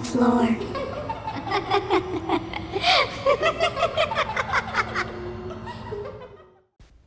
floor.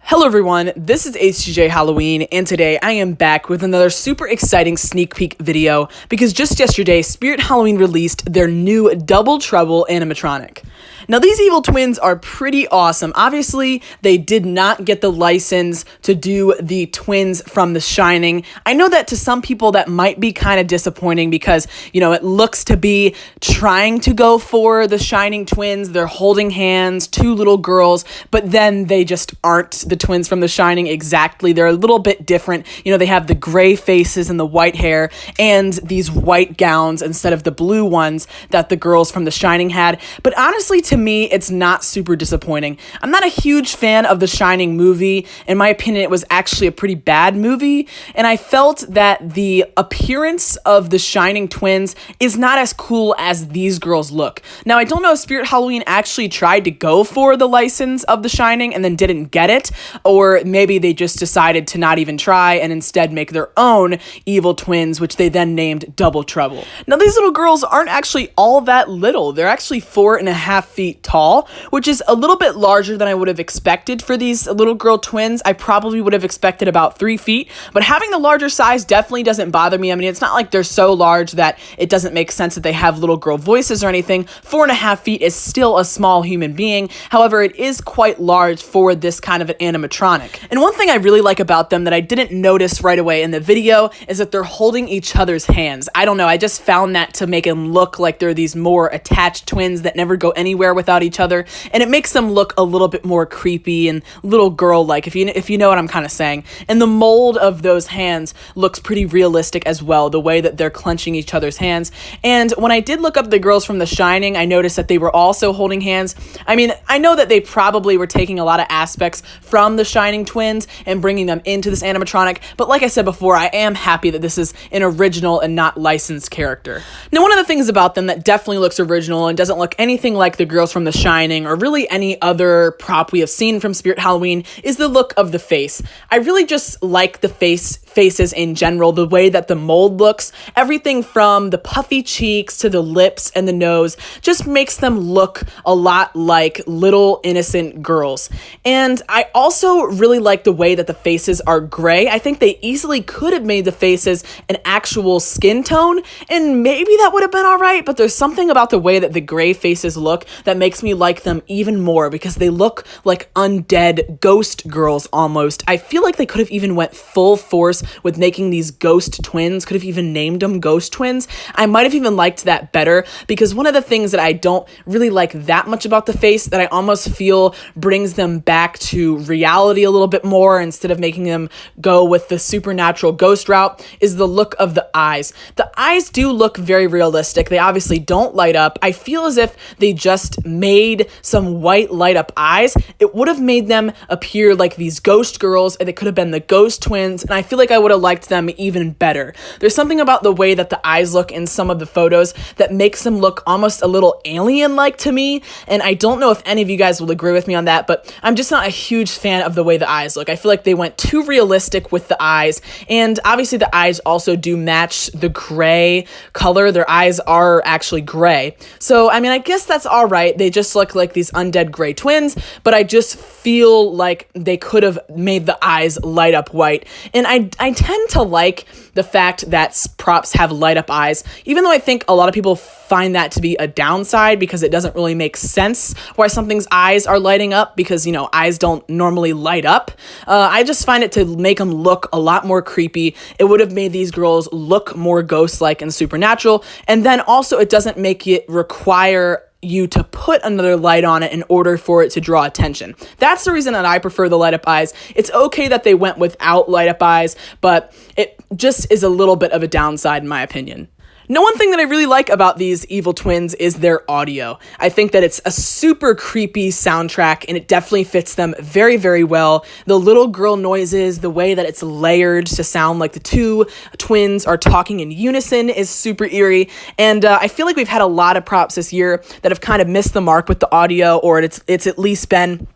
Hello everyone, this is HGJ Halloween, and today I am back with another super exciting sneak peek video because just yesterday, Spirit Halloween released their new Double Trouble animatronic. Now these evil twins are pretty awesome. Obviously, they did not get the license to do the twins from The Shining. I know that to some people that might be kind of disappointing because, you know, it looks to be trying to go for the Shining twins. They're holding hands, two little girls, but then they just aren't the twins from The Shining exactly. They're a little bit different. You know, they have the gray faces and the white hair and these white gowns instead of the blue ones that the girls from The Shining had. But honestly, to me, it's not super disappointing. I'm not a huge fan of the Shining movie. In my opinion, it was actually a pretty bad movie, and I felt that the appearance of the Shining twins is not as cool as these girls look. Now, I don't know if Spirit Halloween actually tried to go for the license of the Shining and then didn't get it, or maybe they just decided to not even try and instead make their own evil twins, which they then named Double Trouble. Now, these little girls aren't actually all that little. They're actually 4.5 feet tall, which is a little bit larger than I would have expected for these little girl twins. I probably would have expected about 3 feet, but having the larger size definitely doesn't bother me. I mean, it's not like they're so large that it doesn't make sense that they have little girl voices or anything. 4.5 feet is still a small human being. However, it is quite large for this kind of an animatronic. And one thing I really like about them that I didn't notice right away in the video is that they're holding each other's hands. I don't know, I just found that to make them look like they're these more attached twins that never go anywhere without each other, and it makes them look a little bit more creepy and little girl-like, if you know what I'm kind of saying. And the mold of those hands looks pretty realistic as well, the way that they're clenching each other's hands. And when I did look up the girls from The Shining, I noticed that they were also holding hands. I mean, I know that they probably were taking a lot of aspects from the Shining twins and bringing them into this animatronic, but like I said before, I am happy that this is an original and not licensed character. Now, one of the things about them that definitely looks original and doesn't look anything like the girls from The Shining or really any other prop we have seen from Spirit Halloween is the look of the face. I really just like the faces in general, the way that the mold looks. Everything from the puffy cheeks to the lips and the nose just makes them look a lot like little innocent girls. And I also really like the way that the faces are gray. I think they easily could have made the faces an actual skin tone, and maybe that would have been all right, but there's something about the way that the gray faces look that makes me like them even more because they look like undead ghost girls almost. I feel like they could have even went full force with making these ghost twins, could have even named them ghost twins. I might have even liked that better because one of the things that I don't really like that much about the face that I almost feel brings them back to reality a little bit more instead of making them go with the supernatural ghost route is the look of the eyes. The eyes do look very realistic. They obviously don't light up. I feel as if they just made some white light up eyes. It would have made them appear like these ghost girls, and it could have been the ghost twins, and I feel like I would have liked them even better. There's something about the way that the eyes look in some of the photos that makes them look almost a little alien-like to me, and I don't know if any of you guys will agree with me on that, but I'm just not a huge fan of the way the eyes look. I feel like they went too realistic with the eyes, and obviously the eyes also do match the gray color. Their eyes are actually gray. So, I mean, I guess that's all right. They just look like these undead gray twins, but I just feel like they could have made the eyes light up white. And I tend to like the fact that props have light up eyes, even though I think a lot of people find that to be a downside because it doesn't really make sense why something's eyes are lighting up because, you know, eyes don't normally light up. I just find it to make them look a lot more creepy. It would have made these girls look more ghost-like and supernatural. And then also it doesn't make it require you to put another light on it in order for it to draw attention. That's the reason that I prefer the light up eyes. It's okay that they went without light up eyes, but it just is a little bit of a downside in my opinion. Now, one thing that I really like about these evil twins is their audio. I think that it's a super creepy soundtrack, and it definitely fits them very, very well. The little girl noises, the way that it's layered to sound like the two twins are talking in unison is super eerie, and I feel like we've had a lot of props this year that have kind of missed the mark with the audio, or it's at least been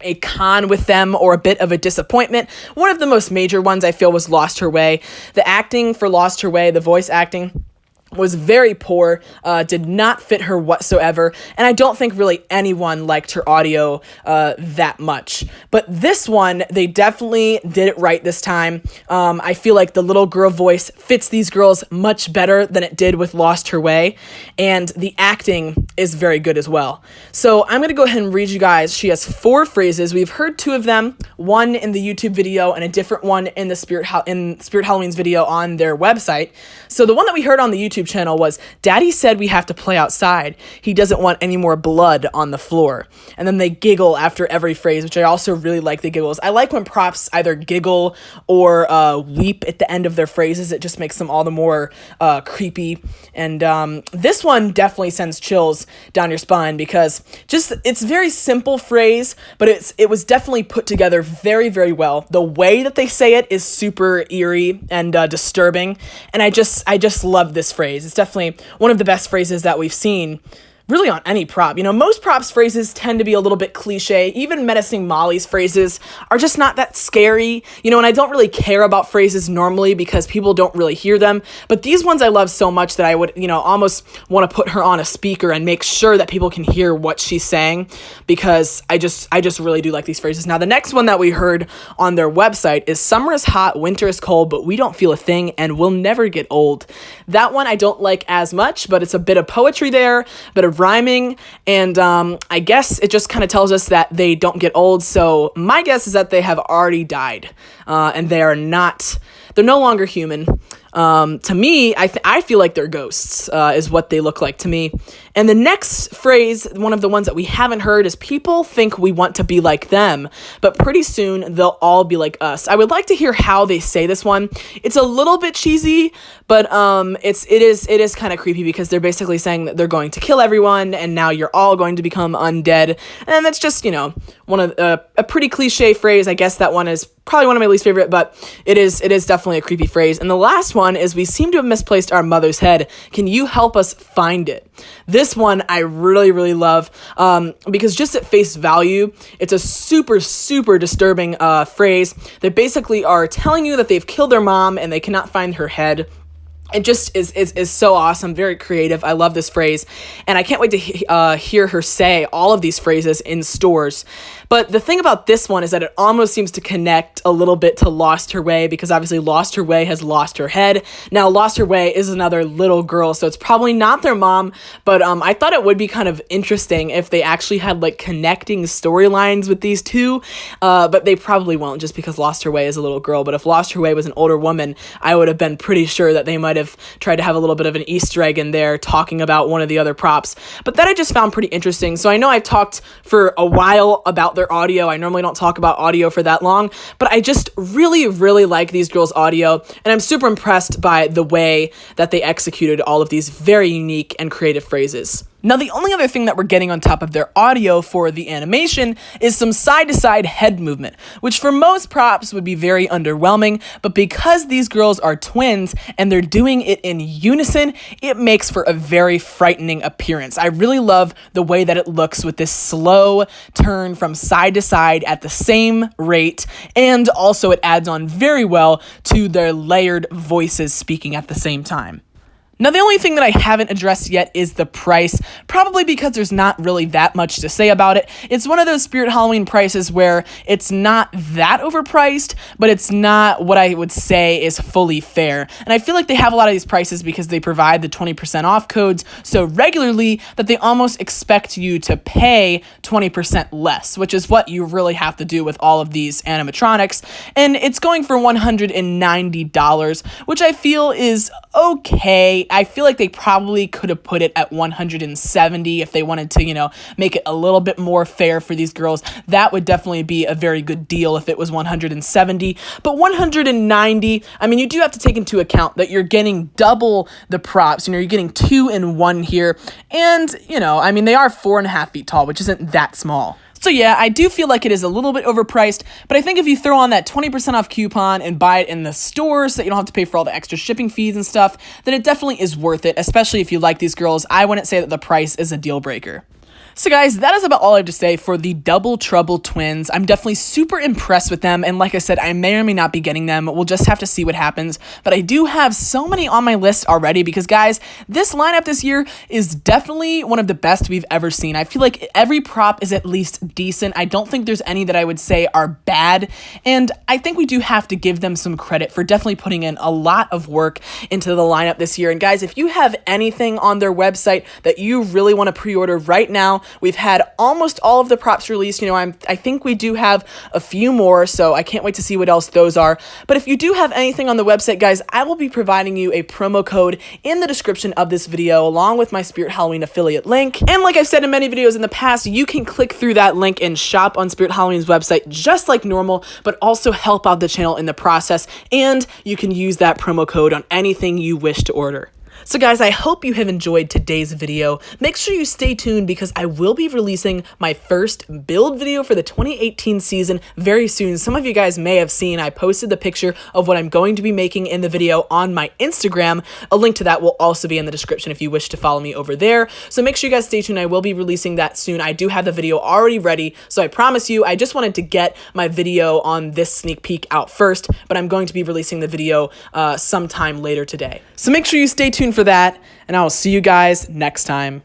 a con with them or a bit of a disappointment. One of the most major ones I feel was Lost Her Way. The acting for Lost Her Way, the voice acting, was very poor, did not fit her whatsoever, and I don't think really anyone liked her audio that much. But this one, they definitely did it right this time. I feel like the little girl voice fits these girls much better than it did with Lost Her Way, and the acting is very good as well. So I'm going to go ahead and read you guys. She has 4 phrases. We've heard 2 of them, one in the YouTube video and a different one in the Spirit Halloween's video on their website. So the one that we heard on the YouTube channel was, "Daddy said we have to play outside. He doesn't want any more blood on the floor." And then they giggle after every phrase, which I also really like the giggles. I like when props either giggle or weep at the end of their phrases. It just makes them all the more creepy. And this one definitely sends chills down your spine because it's a very simple phrase, but it was definitely put together very, very well. The way that they say it is super eerie and disturbing. And I just love this phrase. It's definitely one of the best phrases that we've seen really on any prop. Most props phrases tend to be a little bit cliche. Even Menacing Molly's phrases are just not that scary, and I don't really care about phrases normally because people don't really hear them. But these ones I love so much that I would, almost want to put her on a speaker and make sure that people can hear what she's saying because I just really do like these phrases. Now, the next one that we heard on their website is "Summer is hot, winter is cold, but we don't feel a thing and we'll never get old." That one I don't like as much, but it's a bit of poetry there, a bit of rhyming, and I guess it just kind of tells us that they don't get old. So my guess is that they have already died, and they're no longer human. To me, I feel like they're ghosts, is what they look like to me. And the next phrase, one of the ones that we haven't heard, is "People think we want to be like them, but pretty soon they'll all be like us." I would like to hear how they say this one. It's a little bit cheesy, but it is kind of creepy because they're basically saying that they're going to kill everyone and now you're all going to become undead. And that's just, one of a pretty cliche phrase. I guess that one is probably one of my least favorite, but it is definitely a creepy phrase. And the last one is "We seem to have misplaced our mother's head. Can you help us find it?" This one I really, really love because just at face value, it's a super, super disturbing phrase. They basically are telling you that they've killed their mom and they cannot find her head. It just is so awesome, very creative. I love this phrase, and I can't wait to hear her say all of these phrases in stores. But the thing about this one is that it almost seems to connect a little bit to Lost Her Way, because obviously Lost Her Way has lost her head. Now, Lost Her Way is another little girl, so it's probably not their mom, but I thought it would be kind of interesting if they actually had like connecting storylines with these two, but they probably won't just because Lost Her Way is a little girl. But if Lost Her Way was an older woman, I would have been pretty sure that they might have tried to have a little bit of an Easter egg in there talking about one of the other props. But that I just found pretty interesting. So I know I've talked for a while about their audio. I normally don't talk about audio for that long, but I just really, really like these girls' audio, and I'm super impressed by the way that they executed all of these very unique and creative phrases. Now, the only other thing that we're getting on top of their audio for the animation is some side-to-side head movement, which for most props would be very underwhelming, but because these girls are twins and they're doing it in unison, it makes for a very frightening appearance. I really love the way that it looks with this slow turn from side to side at the same rate, and also it adds on very well to their layered voices speaking at the same time. Now, the only thing that I haven't addressed yet is the price, probably because there's not really that much to say about it. It's one of those Spirit Halloween prices where it's not that overpriced, but it's not what I would say is fully fair. And I feel like they have a lot of these prices because they provide the 20% off codes so regularly that they almost expect you to pay 20% less, which is what you really have to do with all of these animatronics. And it's going for $190, which I feel is okay. I feel like they probably could have put it at $170 if they wanted to, make it a little bit more fair for these girls. That would definitely be a very good deal if it was $170. But $190, I mean, you do have to take into account that you're getting double the props. You're getting 2 in 1 here. And, they are 4.5 feet tall, which isn't that small. So yeah, I do feel like it is a little bit overpriced, but I think if you throw on that 20% off coupon and buy it in the store so that you don't have to pay for all the extra shipping fees and stuff, then it definitely is worth it, especially if you like these girls. I wouldn't say that the price is a deal breaker. So guys, that is about all I have to say for the Double Trouble twins. I'm definitely super impressed with them, and like I said, I may or may not be getting them. We'll just have to see what happens, but I do have so many on my list already because guys, this lineup this year is definitely one of the best we've ever seen. I feel like every prop is at least decent. I don't think there's any that I would say are bad, and I think we do have to give them some credit for definitely putting in a lot of work into the lineup this year. And guys, if you have anything on their website that you really want to pre-order right now, we've had almost all of the props released. You know, I think we do have a few more, so I can't wait to see what else those are. But if you do have anything on the website, guys, I will be providing you a promo code in the description of this video, along with my Spirit Halloween affiliate link. And like I've said in many videos in the past, you can click through that link and shop on Spirit Halloween's website just like normal, but also help out the channel in the process. And you can use that promo code on anything you wish to order. So guys, I hope you have enjoyed today's video. Make sure you stay tuned because I will be releasing my first build video for the 2018 season very soon. Some of you guys may have seen I posted the picture of what I'm going to be making in the video on my Instagram. A link to that will also be in the description if you wish to follow me over there. So make sure you guys stay tuned. I will be releasing that soon. I do have the video already ready, so I promise you, I just wanted to get my video on this sneak peek out first, but I'm going to be releasing the video sometime later today. So make sure you stay tuned for that, and I will see you guys next time.